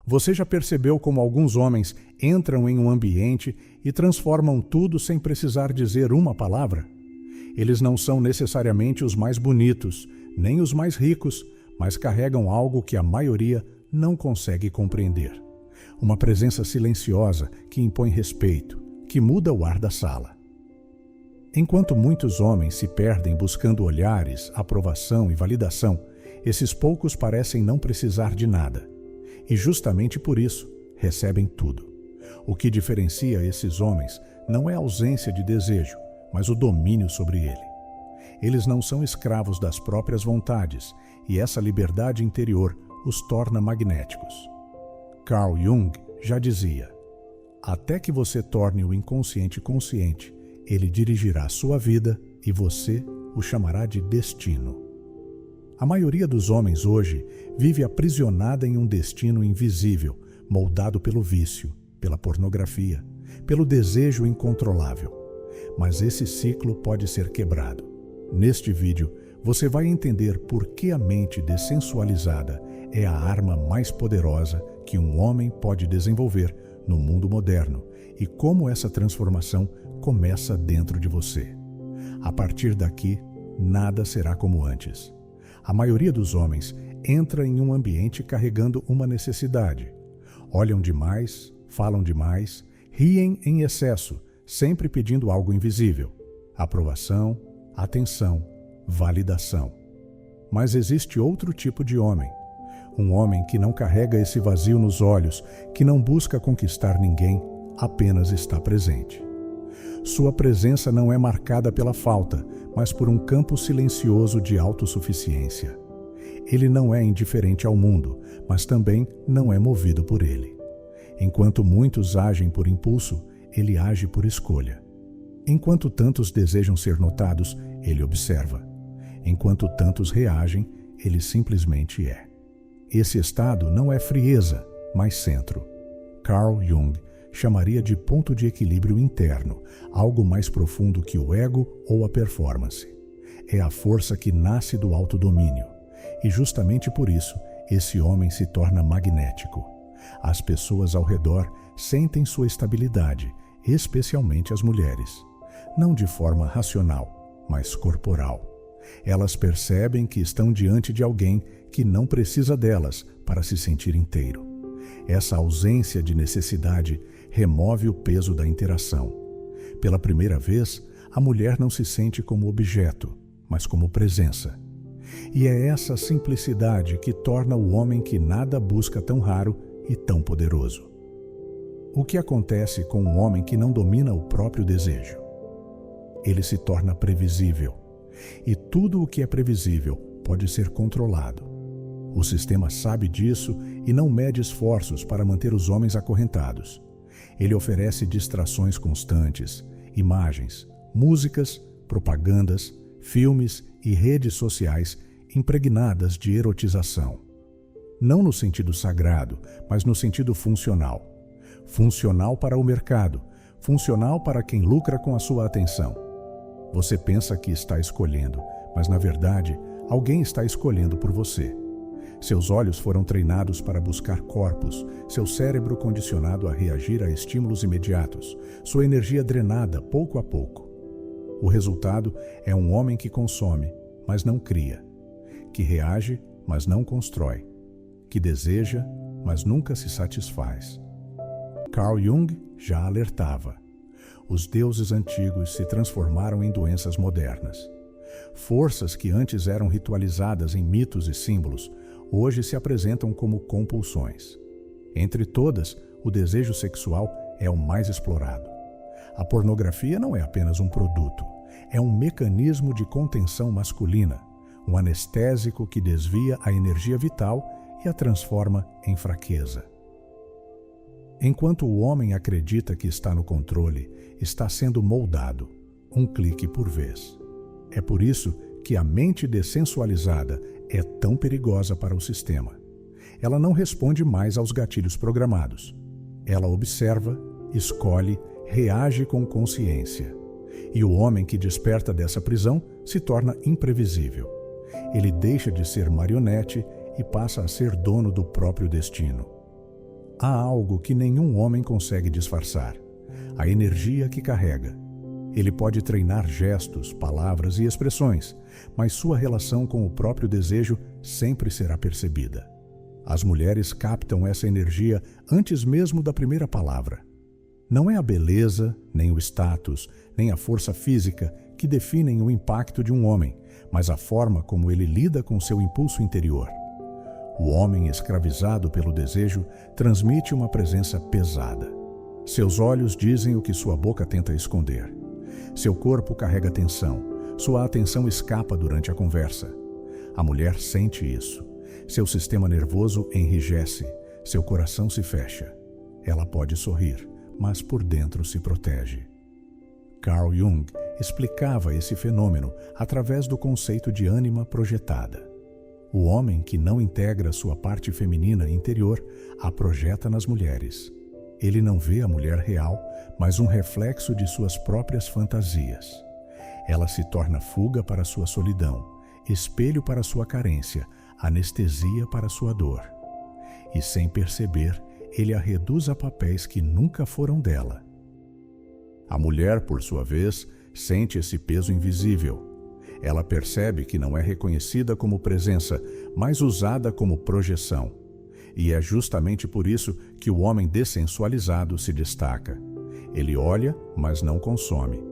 Você já percebeu como alguns homens entram em um ambiente e transformam tudo sem precisar dizer uma palavra? Eles não são necessariamente os mais bonitos, nem os mais ricos, mas carregam algo que a maioria não consegue compreender. Uma presença silenciosa que impõe respeito, que muda o ar da sala. Enquanto muitos homens se perdem buscando olhares, aprovação e validação, esses poucos parecem não precisar de nada. E justamente por isso, recebem tudo. O que diferencia esses homens não é a ausência de desejo, mas o domínio sobre ele. Eles não são escravos das próprias vontades, e essa liberdade interior os torna magnéticos. Carl Jung já dizia: até que você torne o inconsciente consciente, ele dirigirá sua vida e você o chamará de destino. A maioria dos homens hoje vive aprisionada em um destino invisível, moldado pelo vício, pela pornografia, pelo desejo incontrolável. Mas esse ciclo pode ser quebrado. Neste vídeo, você vai entender por que a mente dessensualizada é a arma mais poderosa que um homem pode desenvolver no mundo moderno e como essa transformação começa dentro de você. A partir daqui, nada será como antes. A maioria dos homens entra em um ambiente carregando uma necessidade. Olham demais, falam demais, riem em excesso, sempre pedindo algo invisível: aprovação, atenção, validação. Mas existe outro tipo de homem. Um homem que não carrega esse vazio nos olhos, que não busca conquistar ninguém, apenas está presente. Sua presença não é marcada pela falta, mas por um campo silencioso de autossuficiência. Ele não é indiferente ao mundo, mas também não é movido por ele. Enquanto muitos agem por impulso, ele age por escolha. Enquanto tantos desejam ser notados, ele observa. Enquanto tantos reagem, ele simplesmente é. Esse estado não é frieza, mas centro. Carl Jung chamaria de ponto de equilíbrio interno, algo mais profundo que o ego ou a performance. É a força que nasce do autodomínio. E justamente por isso, esse homem se torna magnético. As pessoas ao redor sentem sua estabilidade, especialmente as mulheres. Não de forma racional, mas corporal. Elas percebem que estão diante de alguém que não precisa delas para se sentir inteiro. Essa ausência de necessidade remove o peso da interação. Pela primeira vez, a mulher não se sente como objeto, mas como presença. E é essa simplicidade que torna o homem que nada busca tão raro e tão poderoso. O que acontece com um homem que não domina o próprio desejo? Ele se torna previsível. E tudo o que é previsível pode ser controlado. O sistema sabe disso e não mede esforços para manter os homens acorrentados. Ele oferece distrações constantes, imagens, músicas, propagandas, filmes e redes sociais impregnadas de erotização. Não no sentido sagrado, mas no sentido funcional. Funcional para o mercado, funcional para quem lucra com a sua atenção. Você pensa que está escolhendo, mas na verdade, alguém está escolhendo por você. Seus olhos foram treinados para buscar corpos, seu cérebro condicionado a reagir a estímulos imediatos, sua energia drenada pouco a pouco. O resultado é um homem que consome, mas não cria, que reage, mas não constrói, que deseja, mas nunca se satisfaz. Carl Jung já alertava. Os deuses antigos se transformaram em doenças modernas. Forças que antes eram ritualizadas em mitos e símbolos, hoje se apresentam como compulsões. Entre todas, o desejo sexual é o mais explorado. A pornografia não é apenas um produto, é um mecanismo de contenção masculina, um anestésico que desvia a energia vital e a transforma em fraqueza. Enquanto o homem acredita que está no controle, está sendo moldado, um clique por vez. É por isso que a mente dessensualizada é tão perigosa para o sistema. Ela não responde mais aos gatilhos programados. Ela observa, escolhe, reage com consciência. E o homem que desperta dessa prisão se torna imprevisível. Ele deixa de ser marionete e passa a ser dono do próprio destino. Há algo que nenhum homem consegue disfarçar: a energia que carrega. Ele pode treinar gestos, palavras e expressões, mas sua relação com o próprio desejo sempre será percebida. As mulheres captam essa energia antes mesmo da primeira palavra. Não é a beleza, nem o status, nem a força física que definem o impacto de um homem, mas a forma como ele lida com seu impulso interior. O homem escravizado pelo desejo transmite uma presença pesada. Seus olhos dizem o que sua boca tenta esconder. Seu corpo carrega tensão. Sua atenção escapa durante a conversa. A mulher sente isso. Seu sistema nervoso enrijece. Seu coração se fecha. Ela pode sorrir, mas por dentro se protege. Carl Jung explicava esse fenômeno através do conceito de ânima projetada. O homem que não integra sua parte feminina interior a projeta nas mulheres. Ele não vê a mulher real, mas um reflexo de suas próprias fantasias. Ela se torna fuga para sua solidão, espelho para sua carência, anestesia para sua dor. E sem perceber, ele a reduz a papéis que nunca foram dela. A mulher, por sua vez, sente esse peso invisível. Ela percebe que não é reconhecida como presença, mas usada como projeção. E é justamente por isso que o homem dessensualizado se destaca. Ele olha, mas não consome.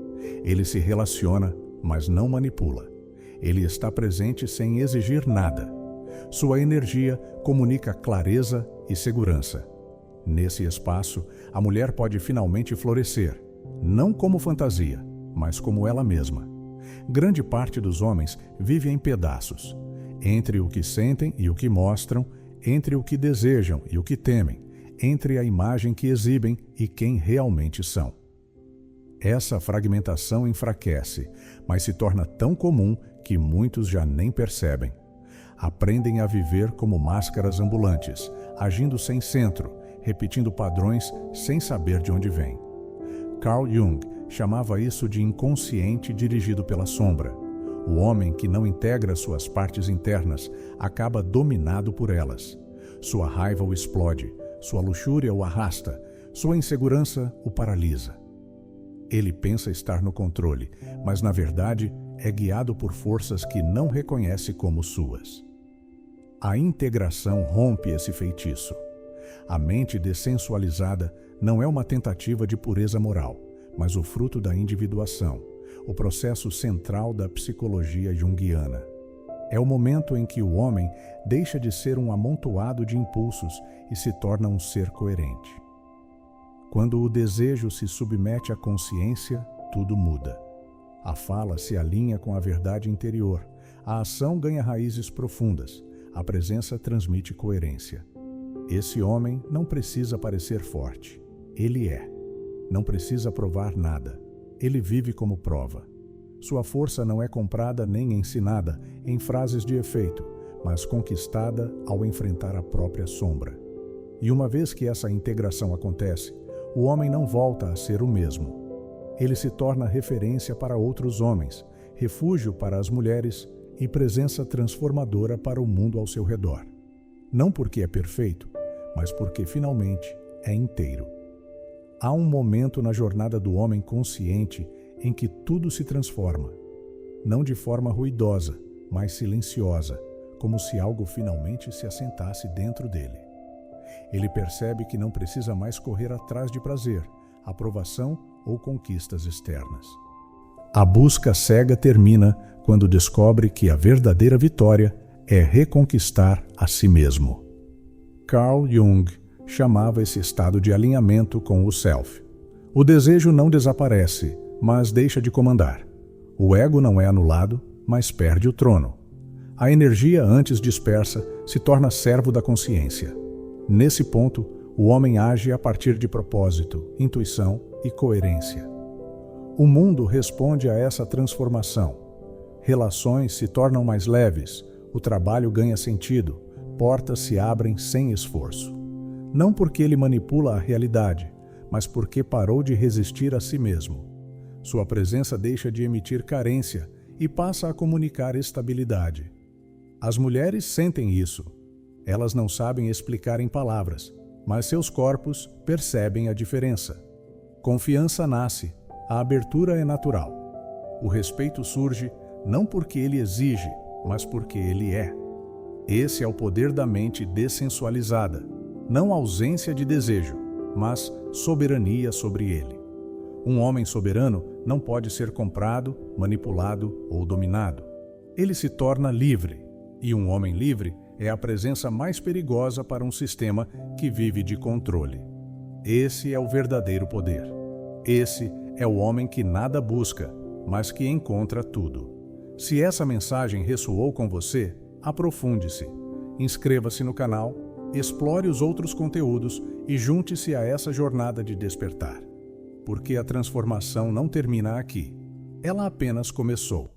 Ele se relaciona, mas não manipula. Ele está presente sem exigir nada. Sua energia comunica clareza e segurança. Nesse espaço, a mulher pode finalmente florescer, não como fantasia, mas como ela mesma. Grande parte dos homens vive em pedaços, entre o que sentem e o que mostram, entre o que desejam e o que temem, entre a imagem que exibem e quem realmente são. Essa fragmentação enfraquece, mas se torna tão comum que muitos já nem percebem. Aprendem a viver como máscaras ambulantes, agindo sem centro, repetindo padrões sem saber de onde vêm. Carl Jung chamava isso de inconsciente dirigido pela sombra. O homem que não integra suas partes internas acaba dominado por elas. Sua raiva o explode, sua luxúria o arrasta, sua insegurança o paralisa. Ele pensa estar no controle, mas na verdade é guiado por forças que não reconhece como suas. A integração rompe esse feitiço. A mente dessensualizada não é uma tentativa de pureza moral, mas o fruto da individuação, o processo central da psicologia junguiana. É o momento em que o homem deixa de ser um amontoado de impulsos e se torna um ser coerente. Quando o desejo se submete à consciência, tudo muda. A fala se alinha com a verdade interior, a ação ganha raízes profundas, a presença transmite coerência. Esse homem não precisa parecer forte. Ele é. Não precisa provar nada. Ele vive como prova. Sua força não é comprada nem ensinada em frases de efeito, mas conquistada ao enfrentar a própria sombra. E uma vez que essa integração acontece, o homem não volta a ser o mesmo. Ele se torna referência para outros homens, refúgio para as mulheres e presença transformadora para o mundo ao seu redor. Não porque é perfeito, mas porque finalmente é inteiro. Há um momento na jornada do homem consciente em que tudo se transforma, não de forma ruidosa, mas silenciosa, como se algo finalmente se assentasse dentro dele. Ele percebe que não precisa mais correr atrás de prazer, aprovação ou conquistas externas. A busca cega termina quando descobre que a verdadeira vitória é reconquistar a si mesmo. Carl Jung chamava esse estado de alinhamento com o self. O desejo não desaparece, mas deixa de comandar. O ego não é anulado, mas perde o trono. A energia antes dispersa se torna servo da consciência. Nesse ponto, o homem age a partir de propósito, intuição e coerência. O mundo responde a essa transformação. Relações se tornam mais leves, o trabalho ganha sentido, portas se abrem sem esforço. Não porque ele manipula a realidade, mas porque parou de resistir a si mesmo. Sua presença deixa de emitir carência e passa a comunicar estabilidade. As mulheres sentem isso. Elas não sabem explicar em palavras, mas seus corpos percebem a diferença. Confiança nasce, a abertura é natural. O respeito surge não porque ele exige, mas porque ele é. Esse é o poder da mente dessensualizada, não ausência de desejo, mas soberania sobre ele. Um homem soberano não pode ser comprado, manipulado ou dominado. Ele se torna livre, e um homem livre é a presença mais perigosa para um sistema que vive de controle. Esse é o verdadeiro poder. Esse é o homem que nada busca, mas que encontra tudo. Se essa mensagem ressoou com você, aprofunde-se, inscreva-se no canal, explore os outros conteúdos e junte-se a essa jornada de despertar. Porque a transformação não termina aqui. Ela apenas começou.